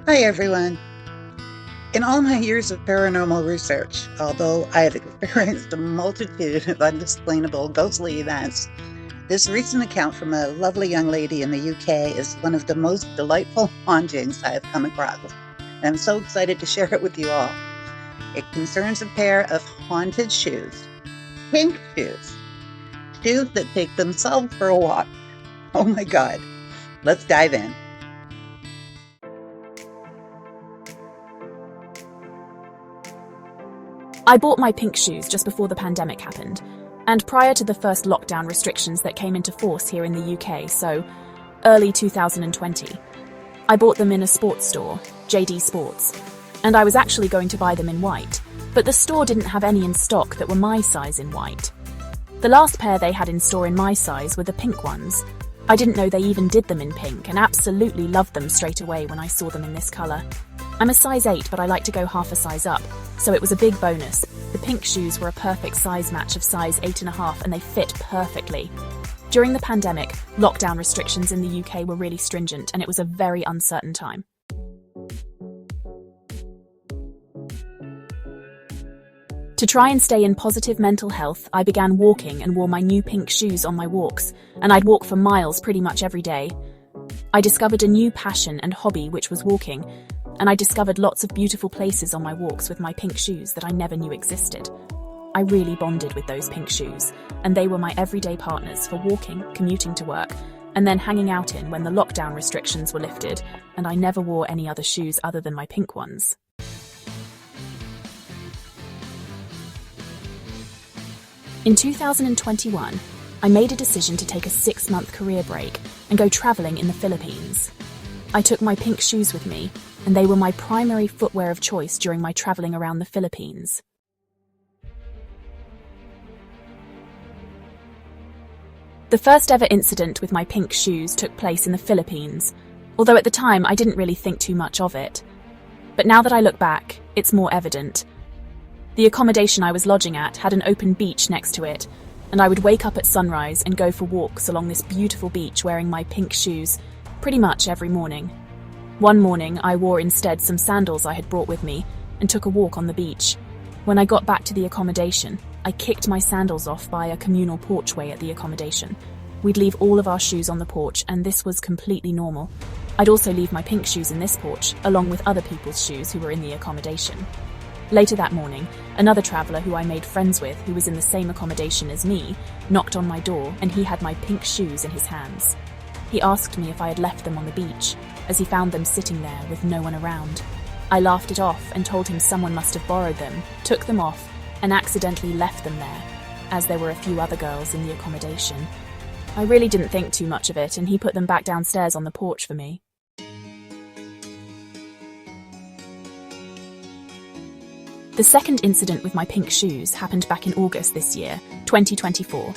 Hi, everyone. In all my years of paranormal research, although I have experienced a multitude of unexplainable ghostly events, this recent account from a lovely young lady in the UK is one of the most delightful hauntings I have come across. And I'm so excited to share it with you all. It concerns a pair of haunted shoes, pink shoes, shoes that take themselves for a walk. Oh my God. Let's dive in. I bought my pink shoes just before the pandemic happened, and prior to the first lockdown restrictions that came into force here in the UK, so early 2020. I bought them in a sports store, JD Sports, and I was actually going to buy them in white, but the store didn't have any in stock that were my size in white. The last pair they had in store in my size were the pink ones. I didn't know they even did them in pink and absolutely loved them straight away when I saw them in this colour. I'm a size 8, but I like to go half a size up, so it was a big bonus. The pink shoes were a perfect size match of size 8.5 and they fit perfectly. During the pandemic, lockdown restrictions in the UK were really stringent and it was a very uncertain time. To try and stay in positive mental health, I began walking and wore my new pink shoes on my walks, and I'd walk for miles pretty much every day. I discovered a new passion and hobby, which was walking, and I discovered lots of beautiful places on my walks with my pink shoes that I never knew existed. I really bonded with those pink shoes, and they were my everyday partners for walking, commuting to work, and then hanging out in when the lockdown restrictions were lifted, and I never wore any other shoes other than my pink ones. In 2021, I made a decision to take a 6-month career break and go travelling in the Philippines. I took my pink shoes with me, and they were my primary footwear of choice during my travelling around the Philippines. The first ever incident with my pink shoes took place in the Philippines, although at the time I didn't really think too much of it. But now that I look back, it's more evident. The accommodation I was lodging at had an open beach next to it, and I would wake up at sunrise and go for walks along this beautiful beach wearing my pink shoes pretty much every morning. One morning, I wore instead some sandals I had brought with me and took a walk on the beach. When I got back to the accommodation, I kicked my sandals off by a communal porchway at the accommodation. We'd leave all of our shoes on the porch, and this was completely normal. I'd also leave my pink shoes in this porch, along with other people's shoes who were in the accommodation. Later that morning, another traveller who I made friends with, who was in the same accommodation as me, knocked on my door, and he had my pink shoes in his hands. He asked me if I had left them on the beach, as he found them sitting there with no one around. I laughed it off and told him someone must have borrowed them, took them off, and accidentally left them there, as there were a few other girls in the accommodation. I really didn't think too much of it, and he put them back downstairs on the porch for me. The second incident with my pink shoes happened back in August this year, 2024.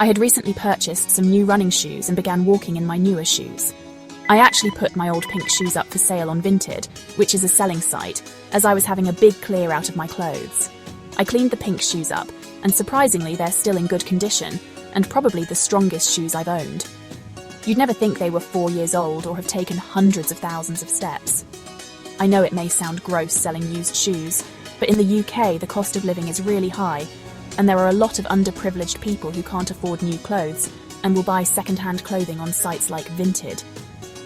I had recently purchased some new running shoes and began walking in my newer shoes. I actually put my old pink shoes up for sale on Vinted, which is a selling site, as I was having a big clear out of my clothes. I cleaned the pink shoes up, and surprisingly they're still in good condition, and probably the strongest shoes I've owned. You'd never think they were 4 years old or have taken hundreds of thousands of steps. I know it may sound gross selling used shoes, but in the UK the cost of living is really high, and there are a lot of underprivileged people who can't afford new clothes and will buy second-hand clothing on sites like Vinted.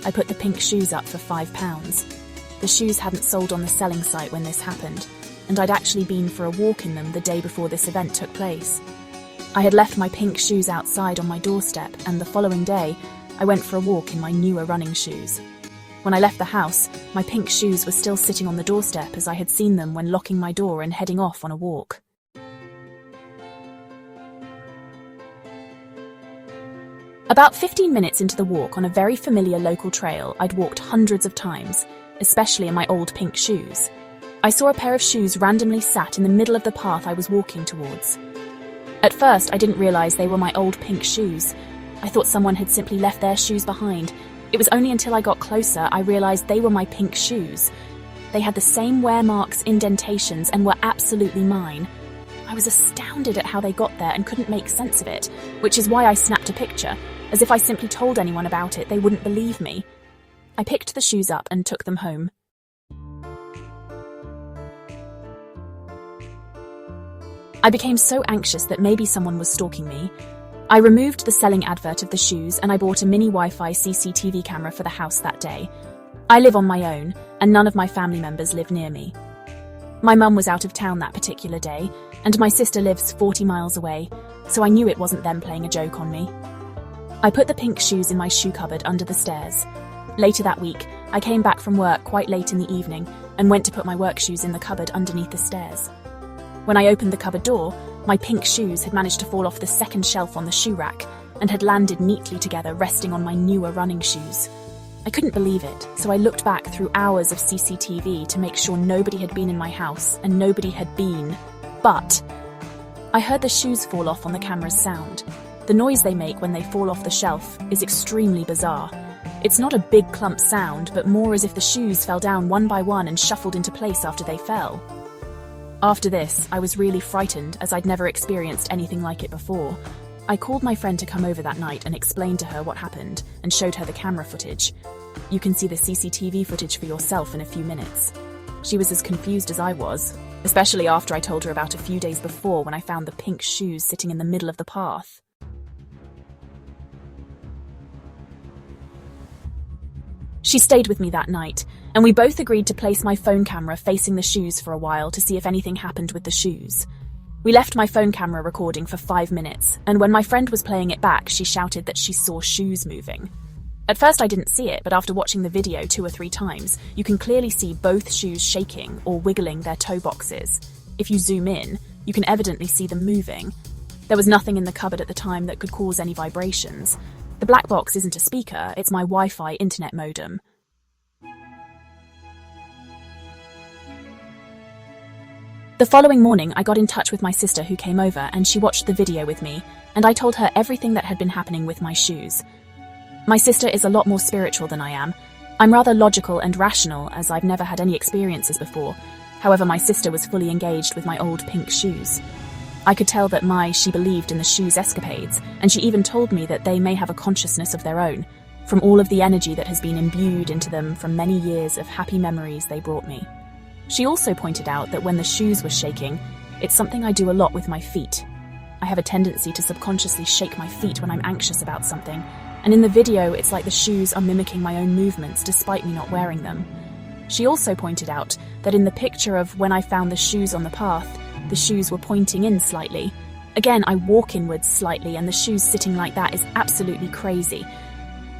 I put the pink shoes up for £5. The shoes hadn't sold on the selling site when this happened, and I'd actually been for a walk in them the day before this event took place. I had left my pink shoes outside on my doorstep, and the following day, I went for a walk in my newer running shoes. When I left the house, my pink shoes were still sitting on the doorstep as I had seen them when locking my door and heading off on a walk. About 15 minutes into the walk on a very familiar local trail I'd walked hundreds of times, especially in my old pink shoes, I saw a pair of shoes randomly sat in the middle of the path I was walking towards. At first, I didn't realise they were my old pink shoes. I thought someone had simply left their shoes behind. It was only until I got closer I realised they were my pink shoes. They had the same wear marks, indentations, and were absolutely mine. I was astounded at how they got there and couldn't make sense of it, which is why I snapped a picture, as if I simply told anyone about it, they wouldn't believe me. I picked the shoes up and took them home. I became so anxious that maybe someone was stalking me. I removed the selling advert of the shoes and I bought a mini Wi-Fi CCTV camera for the house that day. I live on my own, and none of my family members live near me. My mum was out of town that particular day, and my sister lives 40 miles away, so I knew it wasn't them playing a joke on me. I put the pink shoes in my shoe cupboard under the stairs. Later that week, I came back from work quite late in the evening and went to put my work shoes in the cupboard underneath the stairs. When I opened the cupboard door, my pink shoes had managed to fall off the second shelf on the shoe rack and had landed neatly together, resting on my newer running shoes. I couldn't believe it, so I looked back through hours of CCTV to make sure nobody had been in my house and nobody had been. But I heard the shoes fall off on the camera's sound. The noise they make when they fall off the shelf is extremely bizarre. It's not a big clump sound, but more as if the shoes fell down one by one and shuffled into place after they fell. After this, I was really frightened, as I'd never experienced anything like it before. I called my friend to come over that night and explained to her what happened and showed her the camera footage. You can see the CCTV footage for yourself in a few minutes. She was as confused as I was, especially after I told her about a few days before when I found the pink shoes sitting in the middle of the path. She stayed with me that night, and we both agreed to place my phone camera facing the shoes for a while to see if anything happened with the shoes. We left my phone camera recording for 5 minutes, and when my friend was playing it back, she shouted that she saw shoes moving. At first I didn't see it, but after watching the video 2 or 3 times, you can clearly see both shoes shaking or wiggling their toe boxes. If you zoom in, you can evidently see them moving. There was nothing in the cupboard at the time that could cause any vibrations. The black box isn't a speaker, it's my Wi-Fi internet modem. The following morning, I got in touch with my sister who came over and she watched the video with me, and I told her everything that had been happening with my shoes. My sister is a lot more spiritual than I am. I'm rather logical and rational, as I've never had any experiences before. However, my sister was fully engaged with my old pink shoes. I could tell that she believed in the shoes' escapades, and she even told me that they may have a consciousness of their own, from all of the energy that has been imbued into them from many years of happy memories they brought me. She also pointed out that when the shoes were shaking, it's something I do a lot with my feet. I have a tendency to subconsciously shake my feet when I'm anxious about something, and in the video it's like the shoes are mimicking my own movements despite me not wearing them. She also pointed out that in the picture of when I found the shoes on the path, the shoes were pointing in slightly. Again, I walk inwards slightly, and the shoes sitting like that is absolutely crazy.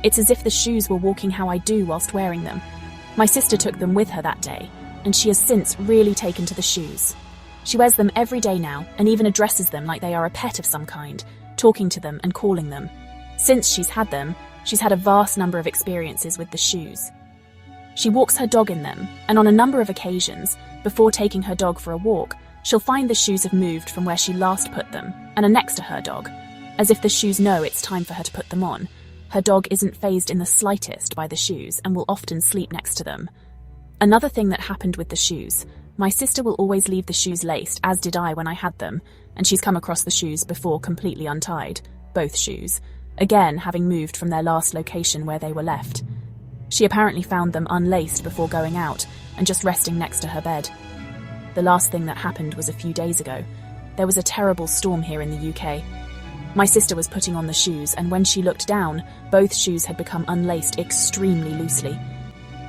It's as if the shoes were walking how I do whilst wearing them. My sister took them with her that day, and she has since really taken to the shoes. She wears them every day now, and even addresses them like they are a pet of some kind, talking to them and calling them. Since she's had them, she's had a vast number of experiences with the shoes. She walks her dog in them, and on a number of occasions, before taking her dog for a walk, she'll find the shoes have moved from where she last put them, and are next to her dog. As if the shoes know it's time for her to put them on. Her dog isn't fazed in the slightest by the shoes, and will often sleep next to them. Another thing that happened with the shoes, my sister will always leave the shoes laced, as did I when I had them, and she's come across the shoes before completely untied, both shoes, again having moved from their last location where they were left. She apparently found them unlaced before going out, and just resting next to her bed. The last thing that happened was a few days ago. There was a terrible storm here in the UK. My sister was putting on the shoes, and when she looked down, both shoes had become unlaced extremely loosely.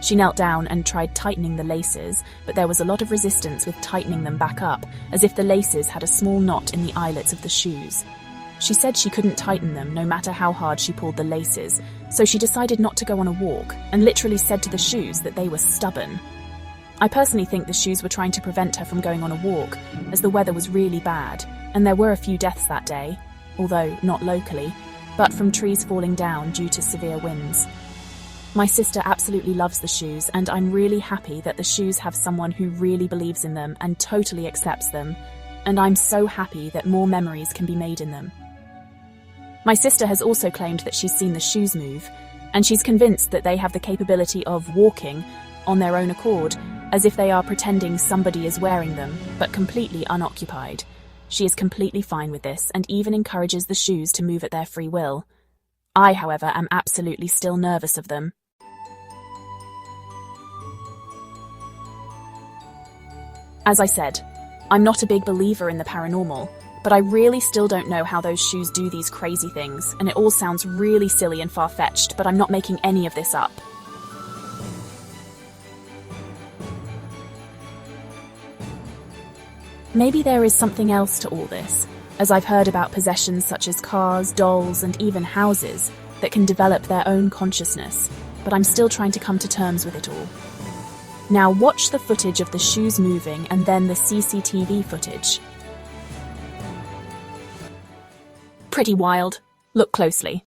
She knelt down and tried tightening the laces, but there was a lot of resistance with tightening them back up, as if the laces had a small knot in the eyelets of the shoes. She said she couldn't tighten them no matter how hard she pulled the laces, so she decided not to go on a walk, and literally said to the shoes that they were stubborn. I personally think the shoes were trying to prevent her from going on a walk, as the weather was really bad, and there were a few deaths that day, although not locally, but from trees falling down due to severe winds. My sister absolutely loves the shoes, and I'm really happy that the shoes have someone who really believes in them and totally accepts them, and I'm so happy that more memories can be made in them. My sister has also claimed that she's seen the shoes move, and she's convinced that they have the capability of walking on their own accord, as if they are pretending somebody is wearing them, but completely unoccupied. She is completely fine with this, and even encourages the shoes to move at their free will. I, however, am absolutely still nervous of them. As I said, I'm not a big believer in the paranormal, but I really still don't know how those shoes do these crazy things, and it all sounds really silly and far-fetched, but I'm not making any of this up. Maybe there is something else to all this, as I've heard about possessions such as cars, dolls, and even houses that can develop their own consciousness, but I'm still trying to come to terms with it all. Now watch the footage of the shoes moving and then the CCTV footage. Pretty wild. Look closely.